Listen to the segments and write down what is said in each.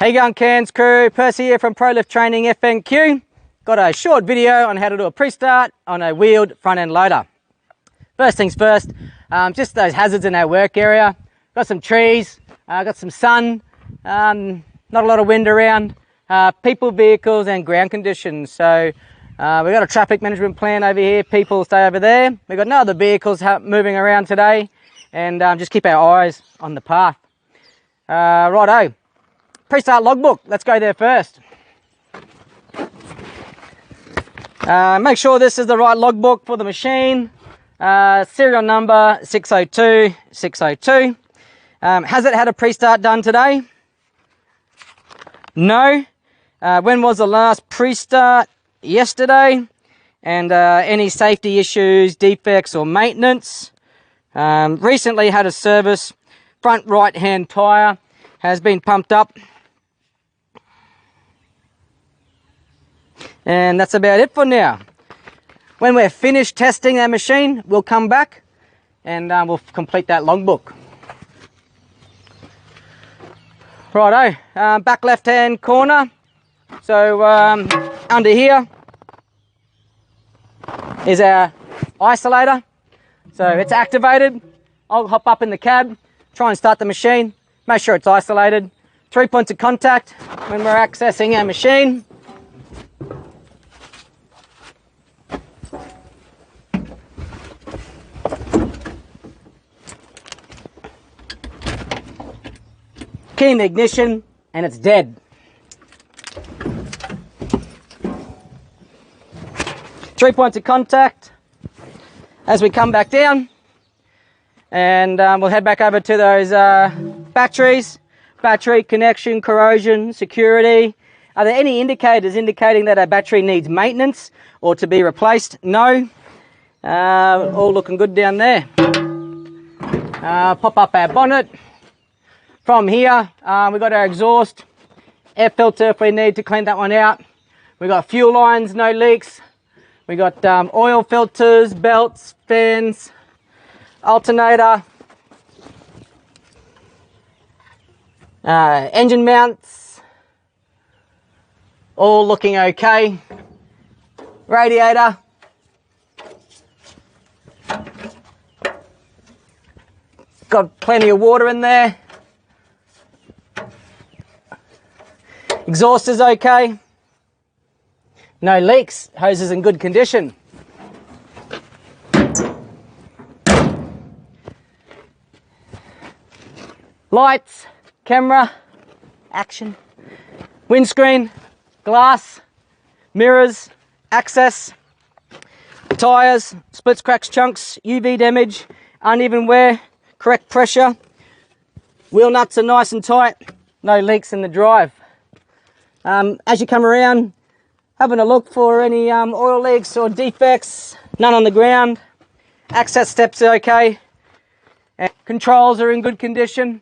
How you going, Cairns crew? Percy here from Pro-Lift Training FNQ. Got a short video on how to do a pre-start on a wheeled front-end loader. First things first, just those hazards in our work area. Got some trees, got some sun, not a lot of wind around, people, vehicles and ground conditions. So we've got a traffic management plan over here, people stay over there. We've got no other vehicles moving around today, and just keep our eyes on the path. Righto. Pre-start logbook, let's go there first. Make sure this is the right logbook for the machine. Serial number 602602. Has it had a pre-start done today? No. When was the last pre-start? Yesterday. And any safety issues, defects or maintenance? Recently had a service. Front right hand tyre has been pumped up. And that's about it for now. When we're finished testing our machine, we'll come back and we'll complete that logbook. Righto, back left hand corner. So under here is our isolator. So it's activated. I'll hop up in the cab, try and start the machine, make sure it's isolated. 3 points of contact when we're accessing our machine. Key in the ignition and it's dead. Three points of contact as we come back down, and we'll head back over to those batteries. Battery connection, corrosion, security. Are there any indicators indicating that our battery needs maintenance or to be replaced? No. All looking good down there. Pop up our bonnet. From here, we've got our exhaust, air filter if we need to clean that one out. We've got fuel lines, no leaks. We've got oil filters, belts, fans, alternator, engine mounts, all looking okay. Radiator. Got plenty of water in there. Exhaust is okay. No leaks. Hose is in good condition. Lights, camera, action, windscreen, glass, mirrors, access, tyres, splits, cracks, chunks, UV damage, uneven wear, correct pressure. Wheel nuts are nice and tight. No leaks in the drive. As you come around, having a look for any oil leaks or defects, none on the ground. Access steps are okay. And controls are in good condition.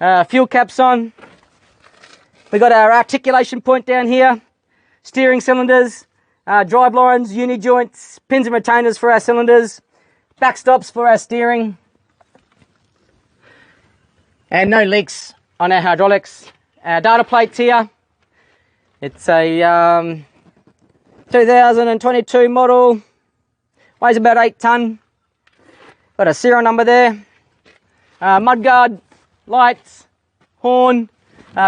Fuel caps on. We got our articulation point down here. Steering cylinders, drive lines, uni joints, pins and retainers for our cylinders, backstops for our steering. And no leaks on our hydraulics. Our data plates here. It's a 2022 model, weighs about 8 tonne. Got a serial number there. Mudguard, lights, horn,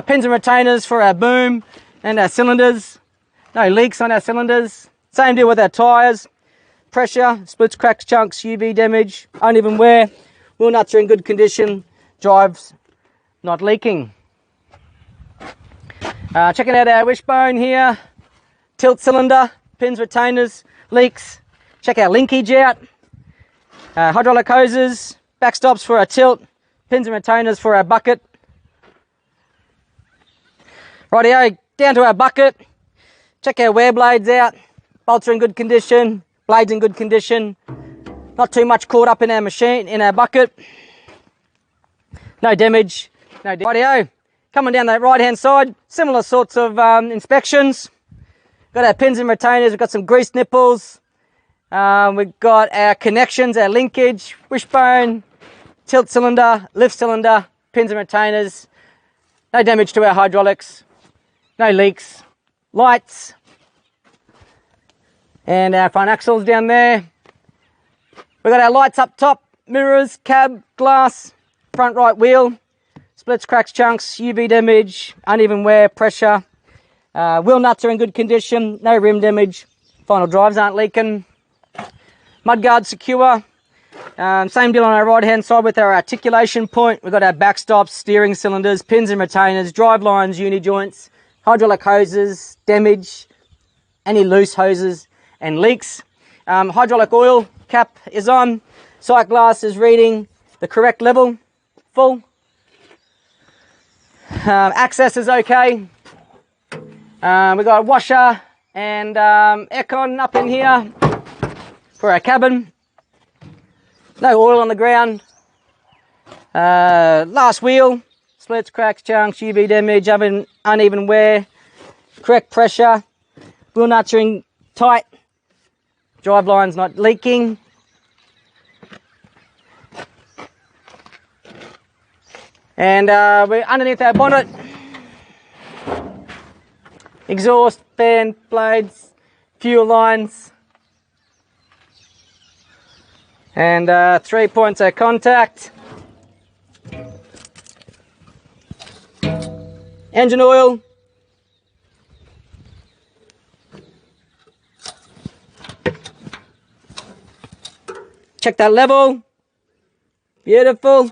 pins and retainers for our boom and our cylinders. No leaks on our cylinders. Same deal with our tyres. Pressure, splits, cracks, chunks, UV damage, uneven wear. Wheel nuts are in good condition. Drive's not leaking. Checking out our wishbone here, tilt cylinder, pins, retainers, leaks. Check our linkage out, hydraulic hoses, backstops for our tilt, pins and retainers for our bucket. Rightio, down to our bucket. Check our wear blades out, bolts are in good condition, blades in good condition. Not too much caught up in our machine, in our bucket. No damage, Rightio. Coming down that right-hand side, similar sorts of inspections. Got our pins and retainers, we've got some grease nipples. We've got our connections, our linkage, wishbone, tilt cylinder, lift cylinder, pins and retainers. No damage to our hydraulics, no leaks, lights, and our front axles down there. We've got our lights up top, mirrors, cab, glass, front right wheel, splits, cracks, chunks, UV damage, uneven wear, pressure. Wheel nuts are in good condition, no rim damage, final drives aren't leaking. Mudguard secure. Same deal on our right hand side with our articulation point. We've got our backstops, steering cylinders, pins and retainers, drive lines, uni joints, hydraulic hoses, damage, any loose hoses and leaks. Hydraulic oil cap is on. Sight glass is reading the correct level, full. Access is okay. We've got a washer and aircon up in here for our cabin. No oil on the ground. Last wheel, splits, cracks, chunks, UV damage, uneven wear, correct pressure, wheel nuts are in tight, drive line's not leaking. And we're underneath our bonnet. Exhaust, fan, blades, fuel lines. And 3 points of contact. Engine oil. Check that level. Beautiful.